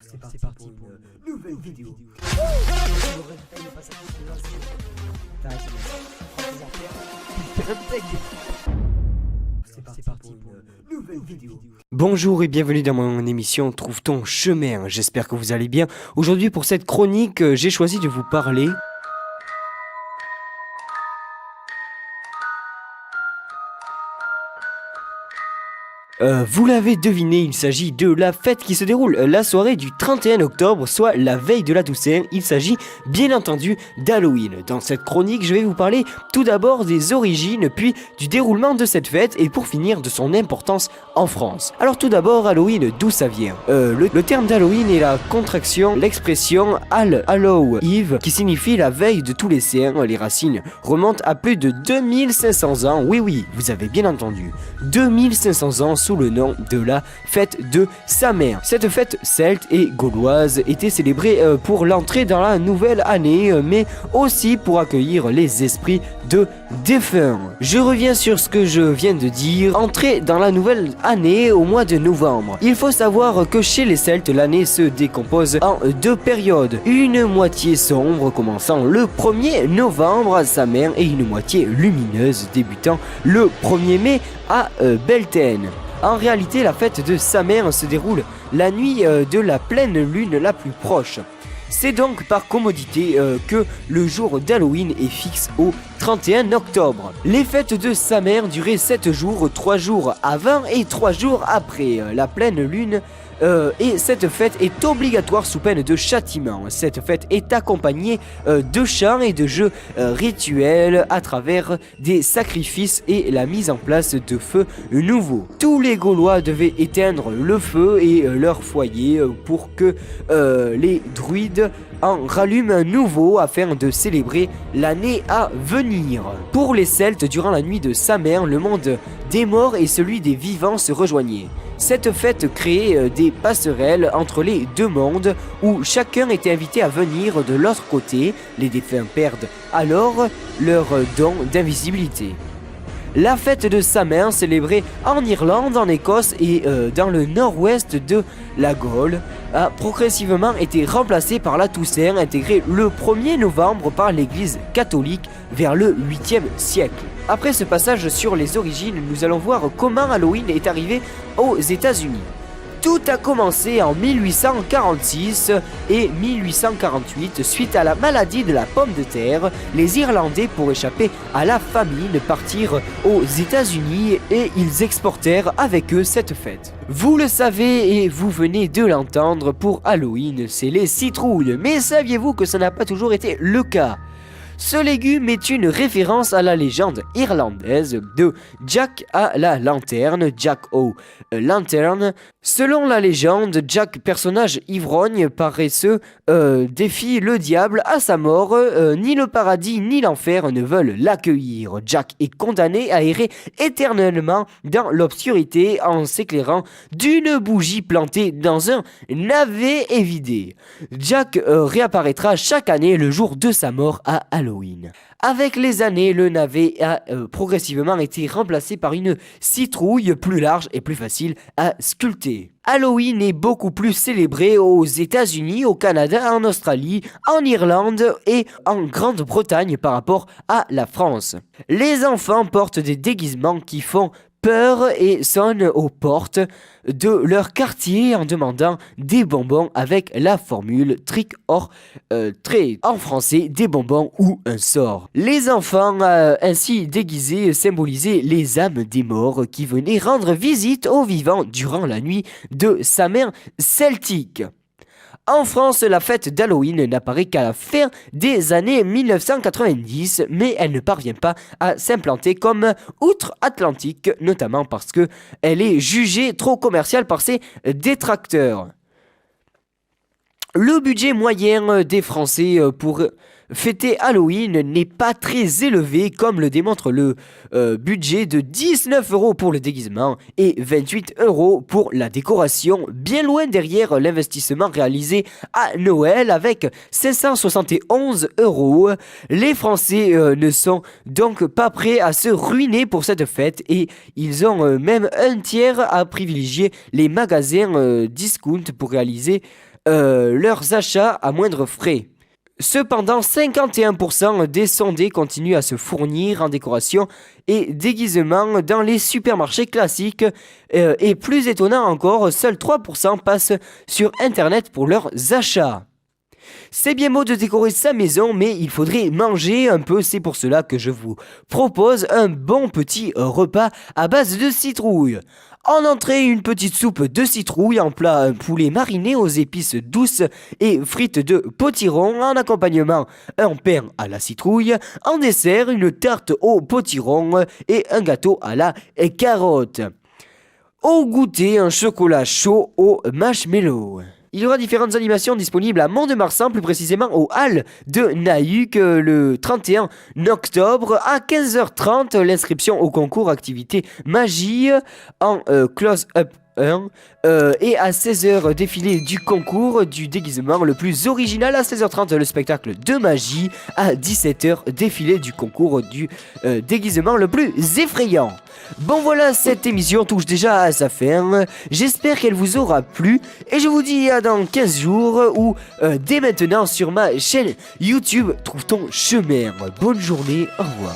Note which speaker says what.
Speaker 1: C'est parti pour une nouvelle vidéo. C'est parti pour une nouvelle vidéo.
Speaker 2: Bonjour et bienvenue dans mon émission Trouve ton chemin. J'espère que vous allez bien. Aujourd'hui pour cette chronique, j'ai choisi de vous parler vous l'avez deviné, il s'agit de la fête qui se déroule la soirée du 31 octobre, soit la veille de la Toussaint. Il s'agit bien entendu d'Halloween. Dans cette chronique, je vais vous parler tout d'abord des origines, puis du déroulement de cette fête et pour finir de son importance en France. Alors tout d'abord, Halloween, d'où ça vient le terme d'Halloween est la contraction, l'expression Hallow Eve, qui signifie la veille de tous les saints. Les racines remontent à plus de 2500 ans. Oui, vous avez bien entendu. 2500 ans sous le nom de la fête de Samhain. Cette fête celte et gauloise était célébrée pour l'entrée dans la nouvelle année, mais aussi pour accueillir les esprits de défunts. Je reviens sur ce que je viens de dire. Entrée dans la nouvelle année au mois de novembre. Il faut savoir que chez les Celtes, l'année se décompose en deux périodes. Une moitié sombre commençant le 1er novembre à Samhain et une moitié lumineuse débutant le 1er mai à Beltane. En réalité, la fête de Samhain se déroule la nuit de la pleine lune la plus proche. C'est donc par commodité que le jour d'Halloween est fixe au 31 octobre. Les fêtes de Samhain duraient 7 jours, 3 jours avant et 3 jours après la pleine lune. Et cette fête est obligatoire sous peine de châtiment. Cette fête est accompagnée de chants et de jeux rituels à travers des sacrifices et la mise en place de feux nouveaux. Tous les Gaulois devaient éteindre le feu et leur foyer pour que les druides en rallument un nouveau afin de célébrer l'année à venir. Pour les Celtes, durant la nuit de Samhain, le monde des morts et celui des vivants se rejoignaient. Cette fête créait des passerelles entre les deux mondes où chacun était invité à venir de l'autre côté. Les défunts perdent alors leur don d'invisibilité. La fête de Samhain, célébrée en Irlande, en Écosse et dans le nord-ouest de la Gaule, a progressivement été remplacée par la Toussaint, intégrée le 1er novembre par l'Église catholique vers le 8e siècle. Après ce passage sur les origines, nous allons voir comment Halloween est arrivé aux États-Unis. Tout a commencé en 1846 et 1848 suite à la maladie de la pomme de terre. Les Irlandais, pour échapper à la famine, partirent aux États-Unis et ils exportèrent avec eux cette fête. Vous le savez et vous venez de l'entendre, pour Halloween, c'est les citrouilles. Mais saviez-vous que ça n'a pas toujours été le cas ? Ce légume est une référence à la légende irlandaise de Jack à la lanterne, Jack o' Lantern. Selon la légende, Jack, personnage ivrogne paresseux, défie le diable à sa mort. Ni le paradis ni l'enfer ne veulent l'accueillir. Jack est condamné à errer éternellement dans l'obscurité en s'éclairant d'une bougie plantée dans un navet évidé. Jack réapparaîtra chaque année le jour de sa mort à Halloween. Avec les années, le navet a progressivement été remplacé par une citrouille plus large et plus facile à sculpter. Halloween est beaucoup plus célébré aux États-Unis, au Canada, en Australie, en Irlande et en Grande-Bretagne par rapport à la France. Les enfants portent des déguisements qui font peur et sonnent aux portes de leur quartier en demandant des bonbons avec la formule trick or treat, en français des bonbons ou un sort. Les enfants ainsi déguisés symbolisaient les âmes des morts qui venaient rendre visite aux vivants durant la nuit de Samhain celtique. En France, la fête d'Halloween n'apparaît qu'à la fin des années 1990, mais elle ne parvient pas à s'implanter comme outre-Atlantique, notamment parce qu'elle est jugée trop commerciale par ses détracteurs. Le budget moyen des Français pour fêter Halloween n'est pas très élevé, comme le démontre le budget de 19 € pour le déguisement et 28 € pour la décoration, bien loin derrière l'investissement réalisé à Noël avec 571 €. Les Français ne sont donc pas prêts à se ruiner pour cette fête et ils ont même un tiers à privilégier les magasins discount pour réaliser leurs achats à moindre frais. Cependant, 51% des sondés continuent à se fournir en décoration et déguisement dans les supermarchés classiques. Et plus étonnant encore, seuls 3% passent sur Internet pour leurs achats. C'est bien beau de décorer sa maison, mais il faudrait manger un peu. C'est pour cela que je vous propose un bon petit repas à base de citrouille. En entrée, une petite soupe de citrouille, en plat un poulet mariné aux épices douces et frites de potiron, en accompagnement un pain à la citrouille, en dessert une tarte au potiron et un gâteau à la carotte. Au goûter, un chocolat chaud au marshmallow. Il y aura différentes animations disponibles à Mont-de-Marsan, plus précisément au Hall de Nahuc le 31 octobre à 15h30. L'inscription au concours activité magie en close-up 1 et à 16h défilé du concours du déguisement le plus original, à 16h30 le spectacle de magie, à 17h défilé du concours du déguisement le plus effrayant. Bon voilà, cette émission touche déjà à sa fin. J'espère qu'elle vous aura plu et je vous dis à dans 15 jours ou dès maintenant sur ma chaîne YouTube Trouve ton chemin. Bonne journée, au revoir.